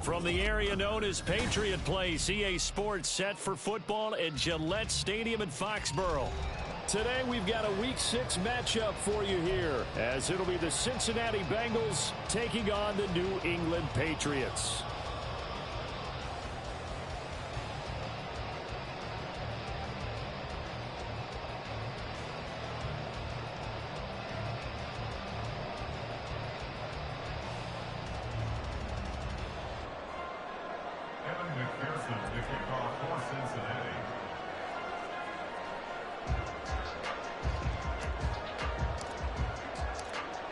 From the area known as Patriot Place, EA Sports set for football at Gillette Stadium in Foxborough. Today we've got a Week 6 matchup for you here, as it'll be the Cincinnati Bengals taking on the New England Patriots.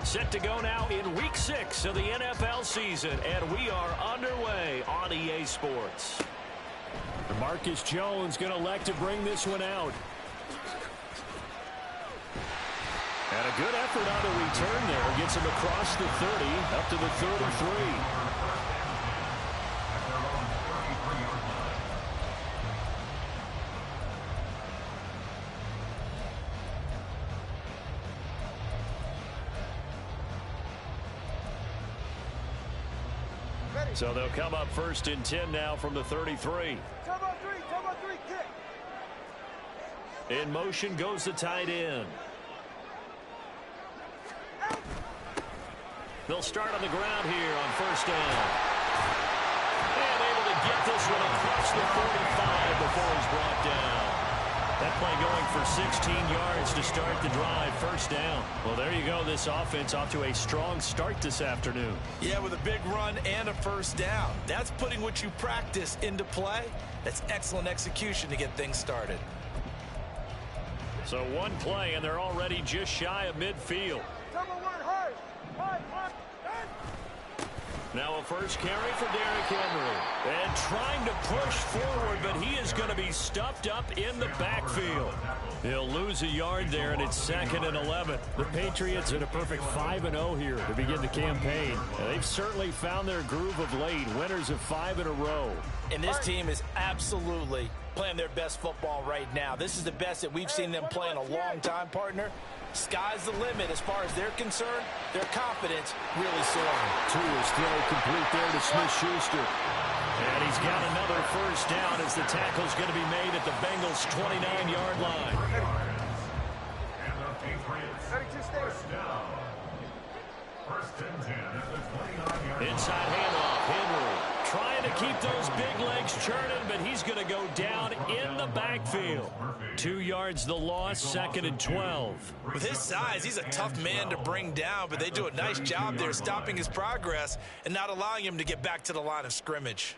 Set to go now in Week 6 of the NFL season, and we are underway on EA Sports. Marcus Jones going to elect to bring this one out. And a good effort on the return there. Gets him across the 30, up to the 33. So they'll come up 1st and 10 now from the 33. In motion goes the tight end. They'll start on the ground here on 1st down. And able to get this one across the 45 before he's brought down. That play going for 16 yards to start the drive, 1st down. Well, there you go. This offense off to a strong start this afternoon. Yeah, with a big run and a 1st down. That's putting what you practice into play. That's excellent execution to get things started. So one play, and they're already just shy of midfield. Now a first carry for Derrick Henry. And trying to push forward, but he is going to be stuffed up in the backfield. He'll lose a yard there, and it's 2nd and 11. The Patriots at a perfect 5-0 here to begin the campaign. They've certainly found their groove of late, winners of 5 in a row. And this team is absolutely playing their best football right now. This is the best that we've seen them play in a long time, partner. Sky's the limit as far as they're concerned. Their confidence really soaring. Tua's throw complete there to Smith-Schuster. And he's got another 1st down as the tackle's going to be made at the Bengals' 29-yard line. And the Patriots, 1st down. 1st and 10 at the 29-yard line. Inside handoff, Henry trying to keep those big legs churning, but he's going to go down in the backfield. 2 yards the loss, 2nd and 12. With his size, he's a tough man to bring down, but they do a nice job there stopping his progress and not allowing him to get back to the line of scrimmage.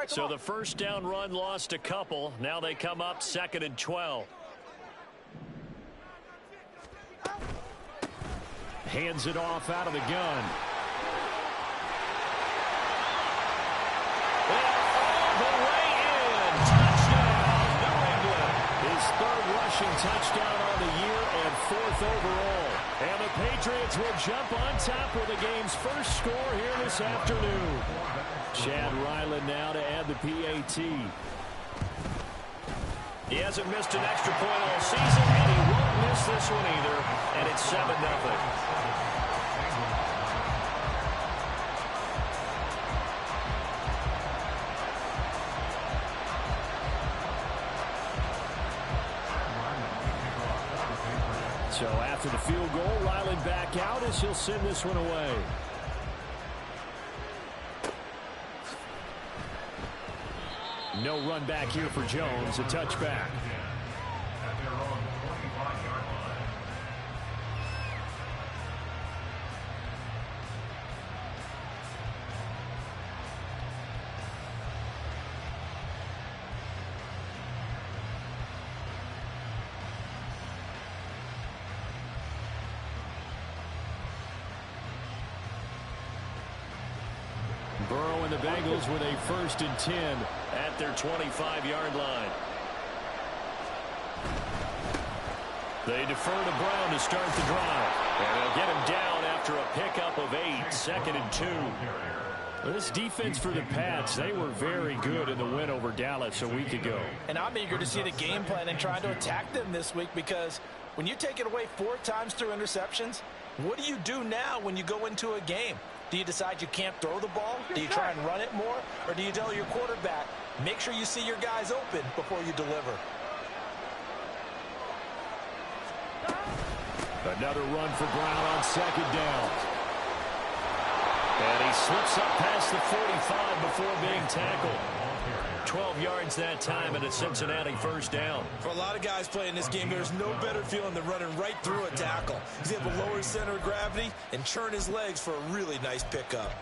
So the 1st down run lost a couple. Now they come up 2nd and 12. Hands it off out of the gun. All the way in. Touchdown, New England. His 3rd rushing touchdown on the year and 4th overall. And the Patriots will jump on top with the game's first score here this afternoon. Chad Ryland now to add the PAT. He hasn't missed an extra point all season, and he won't miss this one either. And it's 7-0. So after the field goal, Ryland back out as he'll send this one away. No run back here for Jones, a touchback. Burrow and the Bengals with a 1st and 10 at their 25-yard line. They defer to Brown to start the drive. And they'll get him down after a pickup of 8, 2nd and 2. This defense for the Pats, they were very good in the win over Dallas a week ago. And I'm eager to see the game plan and trying to attack them this week, because when you take it away 4 times through interceptions, what do you do now when you go into a game? Do you decide you can't throw the ball? Do you try and run it more? Or do you tell your quarterback, make sure you see your guys open before you deliver? Another run for Brown on 2nd down. And he slips up past the 45 before being tackled. 12 yards that time and a Cincinnati 1st down. For a lot of guys playing this game, there's no better feeling than running right through a tackle. He's able to lower his center of gravity and churn his legs for a really nice pickup.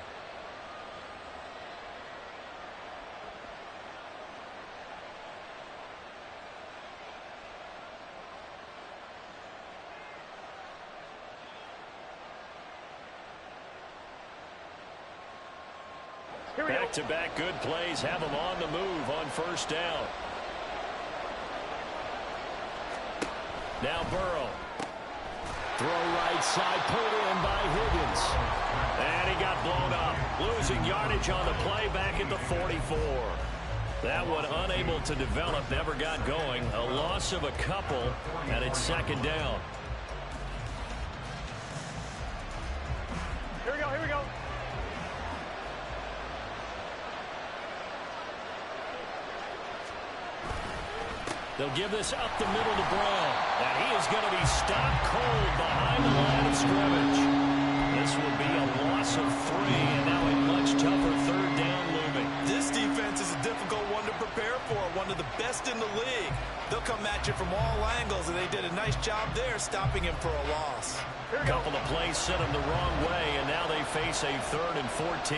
Back-to-back good plays have him on the move on 1st down. Now Burrow. Throw right side, pulled in by Higgins. And he got blown up. Losing yardage on the play back at the 44. That one unable to develop, never got going. A loss of a couple, and it's 2nd down. Here we go, here we go. They'll give this up the middle to Brown. And he is going to be stopped cold behind the line of scrimmage. This will be a loss of 3, and now a much tougher 3rd down looming. This defense is a difficult one to prepare for, one of the best in the league. They'll come at you from all angles, and they did a nice job there stopping him for a loss. A couple of plays sent him the wrong way, and now they face a 3rd and 14.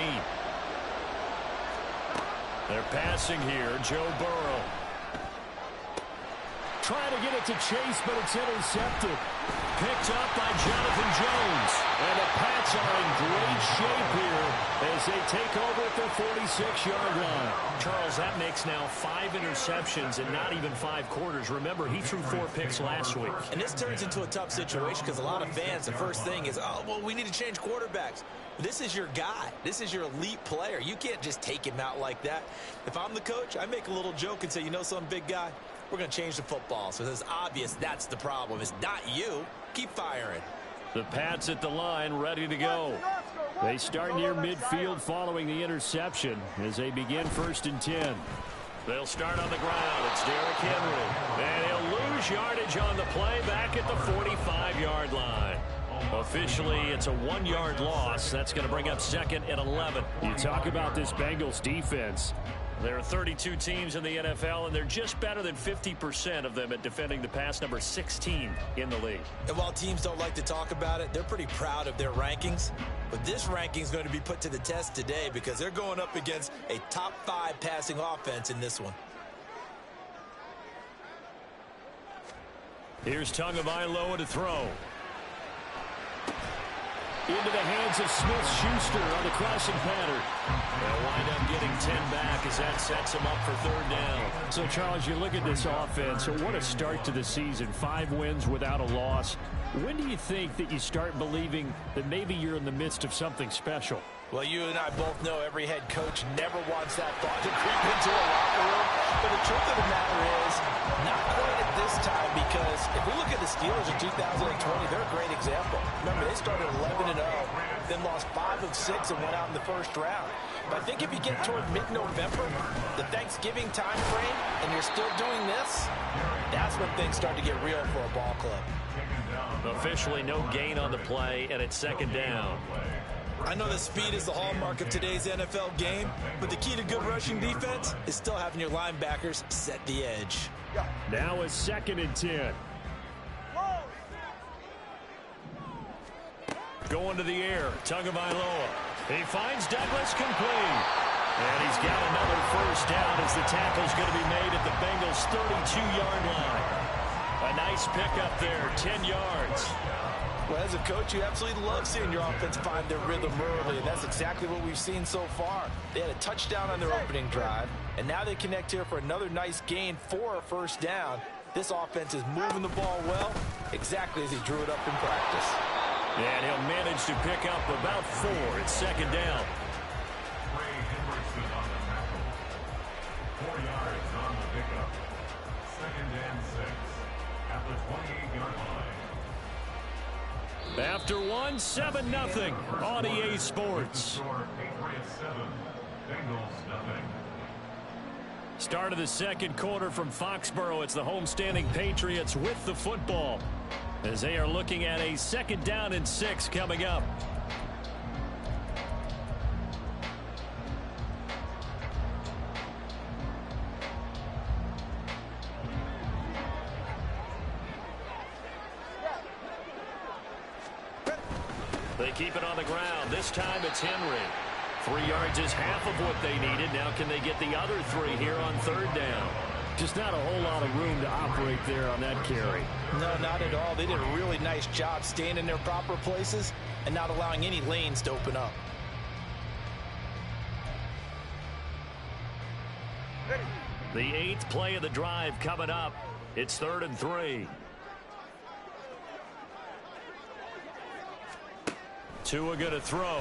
They're passing here. Joe Burrow. Trying to get it to Chase, but it's intercepted. Picked up by Jonathan Jones. And the Pats are in great shape here as they take over at their 46-yard line. Charles, that makes now 5 interceptions in not even 5 quarters. Remember, he threw 4 picks last week. And this turns into a tough situation because a lot of fans, the first thing is, oh, well, we need to change quarterbacks. This is your guy. This is your elite player. You can't just take him out like that. If I'm the coach, I make a little joke and say, you know some big guy? We're going to change the football. So it's obvious that's the problem. It's not you. Keep firing. The Pats at the line ready to go. They start near midfield following the interception as they begin 1st and 10. They'll start on the ground. It's Derrick Henry. And he'll lose yardage on the play back at the 45-yard line. Officially, it's a 1-yard loss. That's going to bring up 2nd and 11. You talk about this Bengals defense. There are 32 teams in the NFL, and they're just better than 50% of them at defending the pass, number 16 in the league. And while teams don't like to talk about it, they're pretty proud of their rankings. But this ranking is going to be put to the test today because they're going up against a top 5 passing offense in this one. Here's Tagovailoa to throw. Into the hands of Smith-Schuster on the crossing pattern. They'll wind up getting 10 back as that sets them up for 3rd down. So, Charles, you look at this offense. So what a start to the season. 5 wins without a loss. When do you think that you start believing that maybe you're in the midst of something special? Well, you and I both know every head coach never wants that thought to creep into a locker room. But the truth of the matter is, not quite at this time, because if we look at the Steelers in 2020, they're a great example. Remember, they started 11-0, then lost 5 of 6 and went out in the 1st round. But I think if you get toward mid-November, the Thanksgiving time frame, and you're still doing this, that's when things start to get real for a ball club. Officially no gain on the play, and it's 2nd down. I know that speed is the hallmark of today's NFL game, but the key to good rushing defense is still having your linebackers set the edge. Now it's 2nd and 10. Going to the air, Tagovailoa. He finds Douglas complete. And he's got another 1st down as the tackle's going to be made at the Bengals' 32-yard line. A nice pickup there, 10 yards. Well, as a coach, you absolutely love seeing your offense find their rhythm early, and that's exactly what we've seen so far. They had a touchdown on their opening drive, and now they connect here for another nice gain for a first down. This offense is moving the ball well, exactly as he drew it up in practice. And he'll manage to pick up about 4. It's second down. 4 yards on the pickup. 2nd and 6 at the 28-yard line. After 1, 7-0 on EA Sports. Patriots 7, Bengals nothing. Start of the second quarter from Foxborough. It's the homestanding Patriots with the football, as they are looking at a 2nd down and 6 coming up. They keep it on the ground. This time it's Henry. 3 yards is half of what they needed. Now can they get the other 3 here on 3rd down? Just not a whole lot of room to operate there on that carry. No, not at all. They did a really nice job staying in their proper places and not allowing any lanes to open up. The 8th play of the drive coming up. It's 3rd and 3. Tua going to throw.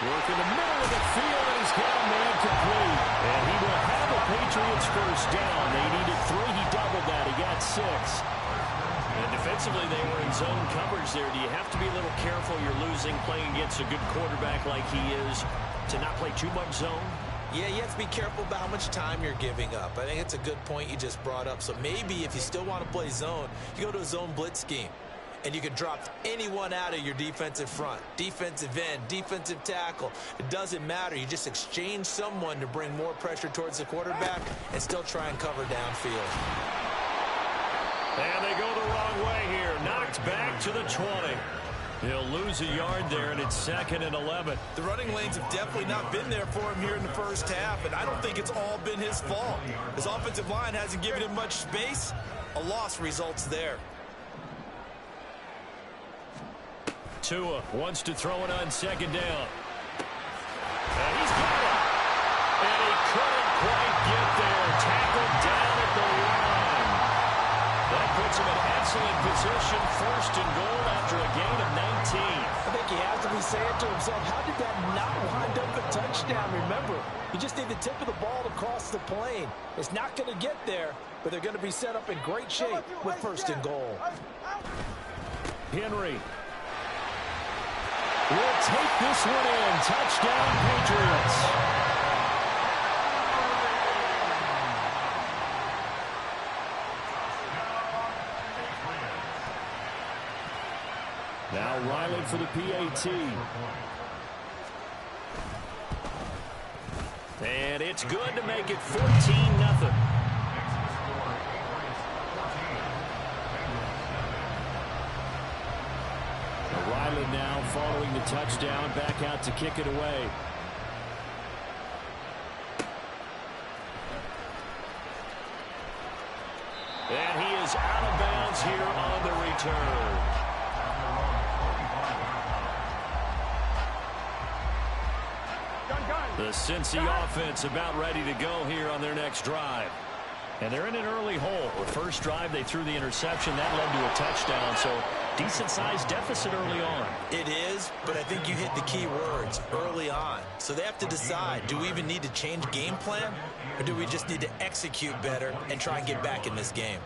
Work in the middle of the field, and he's got a man complete. And he will have a Patriots first down. They needed 3. He doubled that. He got 6. And defensively, they were in zone coverage there. Do you have to be a little careful? You're losing playing against a good quarterback like he is to not play too much zone? Yeah, you have to be careful about how much time you're giving up. I think it's a good point you just brought up. So maybe if you still want to play zone, you go to a zone blitz scheme. And you can drop anyone out of your defensive front. Defensive end, defensive tackle. It doesn't matter. You just exchange someone to bring more pressure towards the quarterback and still try and cover downfield. And they go the wrong way here. Knocked back to the 20. He'll lose a yard there, and it's 2nd and 11. The running lanes have definitely not been there for him here in the first half, and I don't think it's all been his fault. His offensive line hasn't given him much space. A loss results there. Tua wants to throw it on 2nd down. And he's got it. And he couldn't quite get there. Tackled down at the line. That puts him in excellent position. 1st and goal after a gain of 19. I think he has to be saying to himself, how did that not wind up a touchdown? Remember, you just need the tip of the ball to cross the plane. It's not going to get there, but they're going to be set up in great shape with 1st and goal. Henry will take this one in. Touchdown, Patriots. Now Riley for the PAT. And it's good to make it 14-0. Riley now following the touchdown, back out to kick it away. And he is out of bounds here on the return. The Cincy offense about ready to go here on their next drive. And they're in an early hole. The first drive, they threw the interception. That led to a touchdown, so decent-sized deficit early on. It is, but I think you hit the key words, early on. So they have to decide, do we even need to change game plan, or do we just need to execute better and try and get back in this game?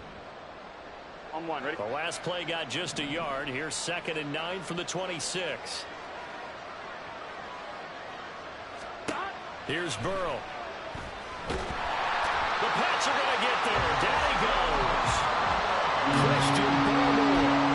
On 1, ready? The last play got just a yard. Here's 2nd and 9 from the 26. Here's Burrow. The Pats are going to get there. Down he goes. Christian Barmore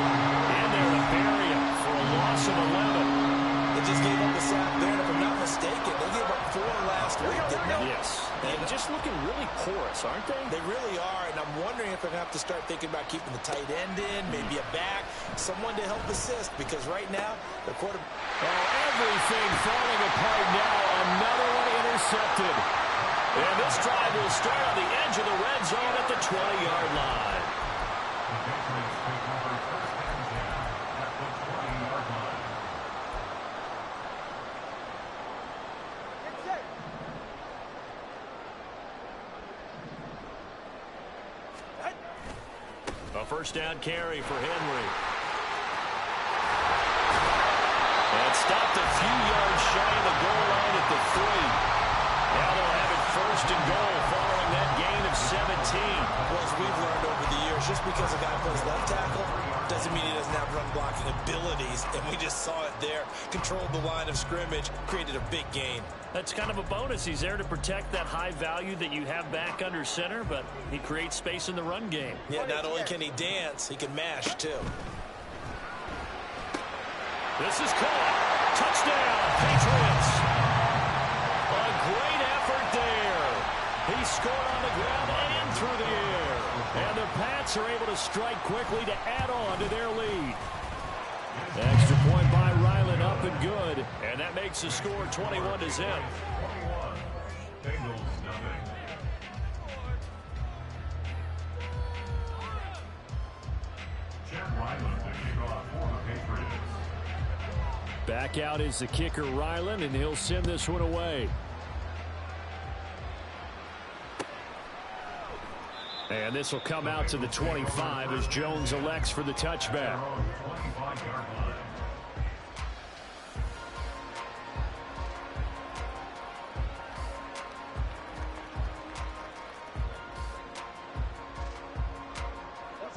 in there to bury him for a loss of 11. They just gave up a sack there, and if I'm not mistaken, they gave up 4 last week, didn't they? Yes. And just looking really porous, aren't they? They really are, and I'm wondering if they're going to have to start thinking about keeping the tight end in, maybe a back, someone to help assist, because right now, the quarterback... Oh, everything falling apart now. Another one intercepted. And this drive will start on the edge of the red zone at the 20-yard line. Patriots take over first and 10 at the 20-yard line. A first down carry for Henry. And stopped a few yards shy of the goal line at the 3. Now they'll have it first and goal following that gain of 17. Well, as we've learned over the years, just because a guy plays left tackle doesn't mean he doesn't have run blocking abilities. And we just saw it there. Controlled the line of scrimmage, created a big gain. That's kind of a bonus. He's there to protect that high value that you have back under center, but he creates space in the run game. Yeah, not only can he dance, he can mash too. This is caught. Touchdown, Patriots. A great effort there. He scored on the ground and through the air. And the Pats are able to strike quickly to add on to their lead. Extra point by Ryland, up and good. And that makes the score 21-0. 21. Bengals nothing. Jim Ryland to kick off for the Patriots. Back out is the kicker, Ryland, and he'll send this one away. And this will come out to the 25 as Jones elects for the touchback. 25-yard line.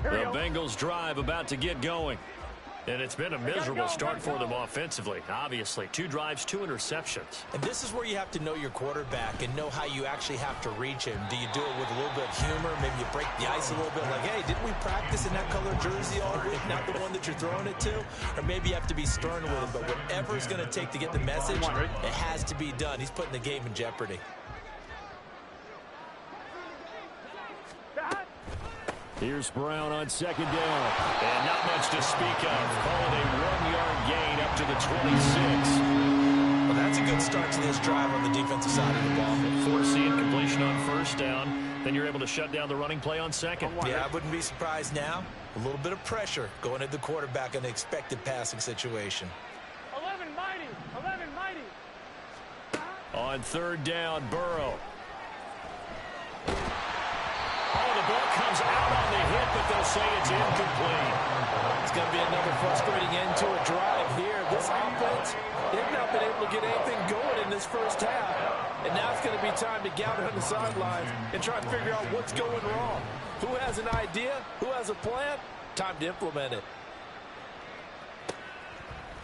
The Bengals drive about to get going. And it's been a miserable start for them offensively. Obviously, 2 drives, 2 interceptions. And this is where you have to know your quarterback and know how you actually have to reach him. Do you do it with a little bit of humor? Maybe you break the ice a little bit, like, hey, didn't we practice in that color jersey already? Not the one that you're throwing it to? Or maybe you have to be stern with him, but whatever it's going to take to get the message, it has to be done. He's putting the game in jeopardy. Here's Brown on second down. And not much to speak of. Call it a 1-yard gain up to the 26. Well, that's a good start to this drive on the defensive side of the ball. Forcing completion on first down. Then you're able to shut down the running play on second. Yeah, I wouldn't be surprised now. A little bit of pressure going at the quarterback in an expected passing situation. 11 mighty. 11 mighty. On third down, Burrow. Oh, the ball comes out on the hit, but they'll say it's incomplete. It's going to be another frustrating end to a drive here. This offense, they've not been able to get anything going in this first half. And now it's going to be time to gather on the sidelines and try and figure out what's going wrong. Who has an idea? Who has a plan? Time to implement it.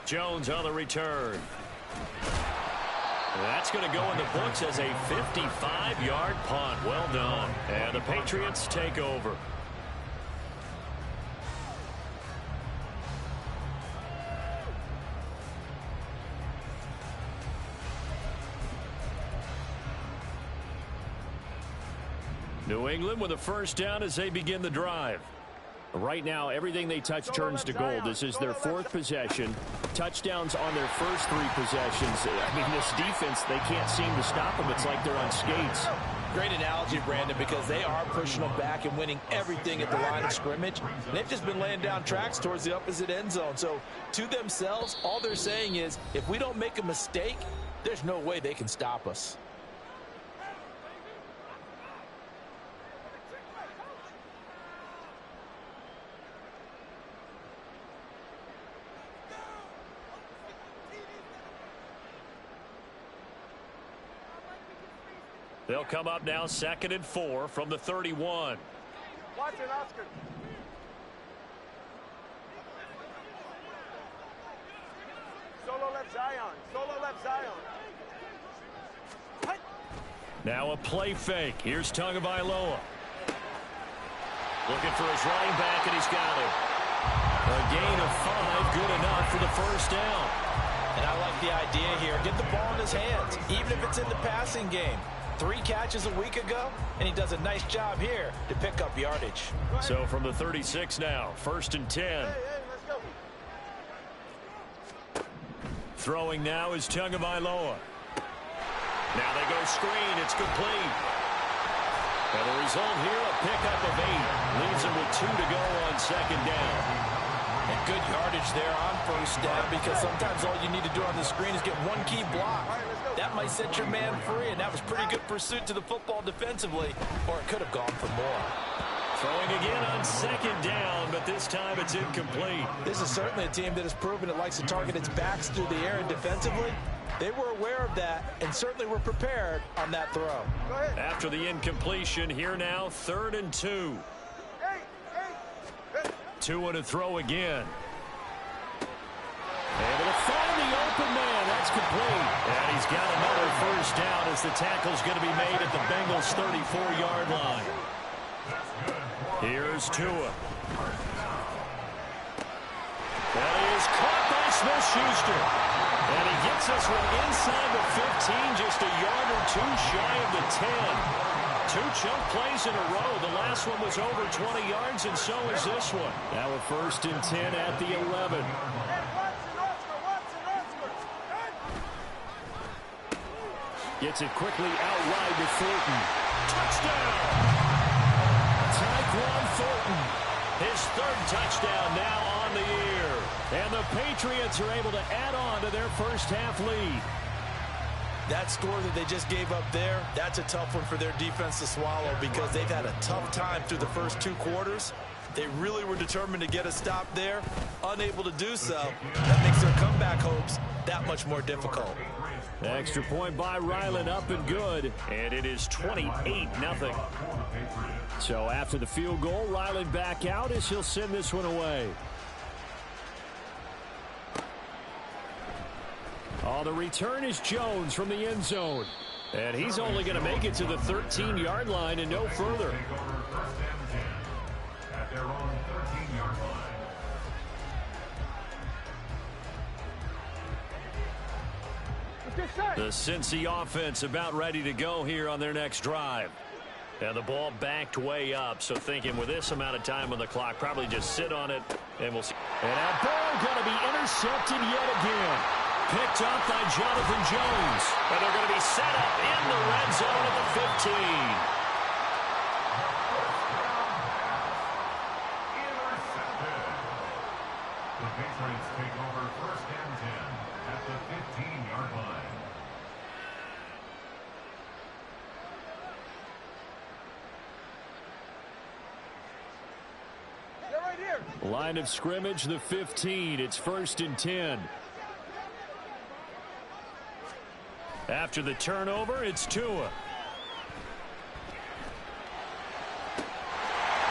Jones on the return. That's going to go in the books as a 55-yard punt. Well done. And the Patriots take over. New England with a first down as they begin the drive. Right now, everything they touch turns to gold. This is their 4th possession. Touchdowns on their first 3 possessions. I mean, this defense, they can't seem to stop them. It's like they're on skates. Great analogy, Brandon, because they are pushing them back and winning everything at the line of scrimmage. And they've just been laying down tracks towards the opposite end zone. So, to themselves, all they're saying is, if we don't make a mistake, there's no way they can stop us. They'll come up now 2nd and 4 from the 31. Watch it, Oscar. Solo left Zion. Solo left Zion. Now a play fake. Here's Tagovailoa. Looking for his running back, and he's got it. A gain of 5, good enough for the first down. And I like the idea here. Get the ball in his hands, even if it's in the passing game. 3 catches a week ago, and he does a nice job here to pick up yardage. So from the 36 now, 1st and 10. Hey, let's go. Throwing now is Tagovailoa. Now they go screen. It's complete. And the result here, a pickup of 8. Leaves them with 2 to go on second down. And good yardage there on first down, because sometimes all you need to do on the screen is get one key block. That might set your man free, and that was pretty good pursuit to the football defensively, or it could have gone for more. Throwing again on second down, but this time it's incomplete. This is certainly a team that has proven it likes to target its backs through the air, and defensively, they were aware of that and certainly were prepared on that throw. After the incompletion, here now, 3rd and 2. 2 to throw again. Able to find the open man. That's complete. And he's got another first down as the tackle's going to be made at the Bengals' 34-yard line. Here's Tua. That is caught by Smith-Schuster. And he gets this one inside the 15, just a yard or 2 shy of the 10. 2 chunk plays in a row. The last one was over 20 yards, and so is this one. Now a 1st and 10 at the 11. Gets it quickly out wide to Thornton. Touchdown! Tyquan Thornton, his 3rd touchdown now on the year. And the Patriots are able to add on to their first half lead. That score that they just gave up there, that's a tough one for their defense to swallow, because they've had a tough time through the first 2 quarters. They really were determined to get a stop there, unable to do so. That makes their comeback hopes that much more difficult. Extra point by Ryland, up and good, and it is 28-0. So after the field goal, Ryland back out as he'll send this one away. Oh, the return is Jones from the end zone. And he's only going to make it to the 13-yard line and no further. At their own 13-yard line. The Cincy offense about ready to go here on their next drive. And the ball backed way up, so thinking with this amount of time on the clock, probably just sit on it, and we'll see. And that ball going to be intercepted yet again. Picked up by Jonathan Jones. And they're going to be set up in the red zone at the 15. Intercepted. The Patriots take over 1st and 10 at the 15-yard line. Line of scrimmage, the 15. It's 1st and 10. After the turnover, it's Tua.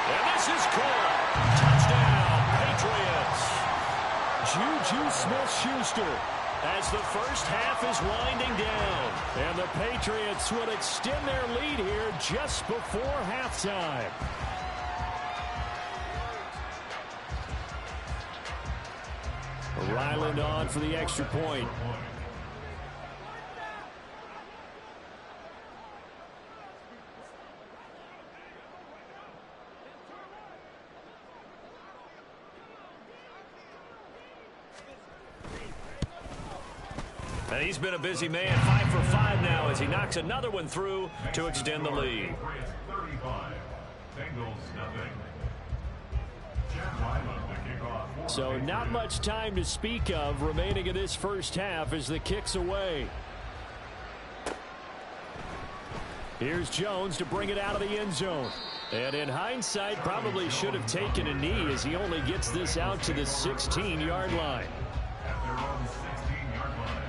And this is caught. Touchdown, Patriots. Juju Smith-Schuster as the first half is winding down. And the Patriots would extend their lead here just before halftime. Ryland on for the extra point. And he's been a busy man, 5 for 5 now as he knocks another one through to extend the lead. 35. Bengals nothing. So not much time to speak of remaining in this first half as the kick's away. Here's Jones to bring it out of the end zone. And in hindsight, probably should have taken a knee as he only gets this out to the 16-yard line. At their own 16-yard line.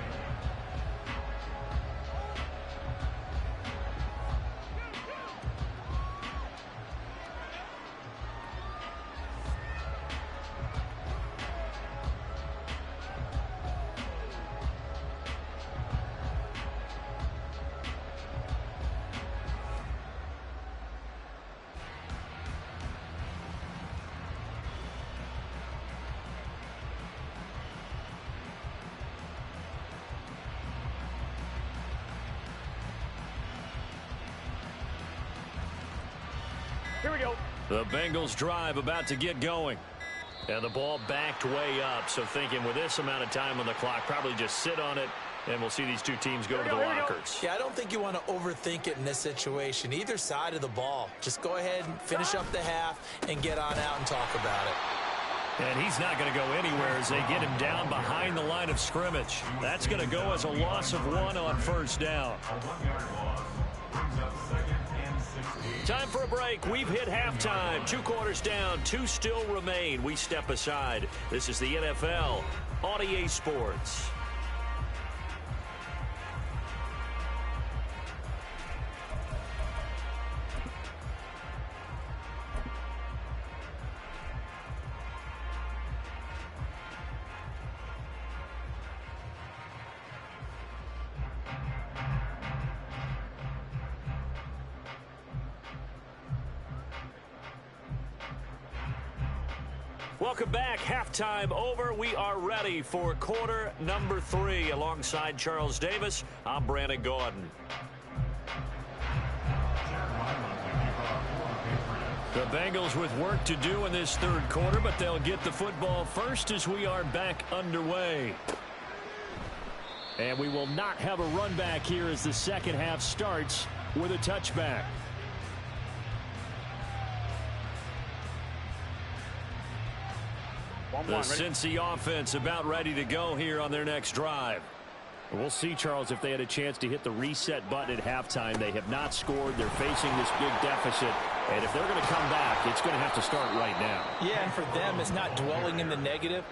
Here we go. The Bengals drive about to get going. And the ball backed way up, so thinking with this amount of time on the clock, probably just sit on it, and we'll see these two teams go to the lockers. Yeah, I don't think you want to overthink it in this situation. Either side of the ball. Just go ahead and finish up the half and get on out and talk about it. And he's not going to go anywhere as they get him down behind the line of scrimmage. That's going to go as a loss of 1 on first down. Time for a break. We've hit halftime. 2 quarters down. 2 still remain. We step aside. This is the NFL on EA Sports. Welcome back. Halftime over. We are ready for quarter number 3. Alongside Charles Davis, I'm Brandon Gordon. The Bengals with work to do in this third quarter, but they'll get the football first as we are back underway. And we will not have a run back here as the second half starts with a touchback. The Cincy offense about ready to go here on their next drive. We'll see, Charles, if they had a chance to hit the reset button at halftime. They have not scored. They're facing this big deficit. And if they're going to come back, it's going to have to start right now. Yeah, and for them, it's not dwelling in the negative.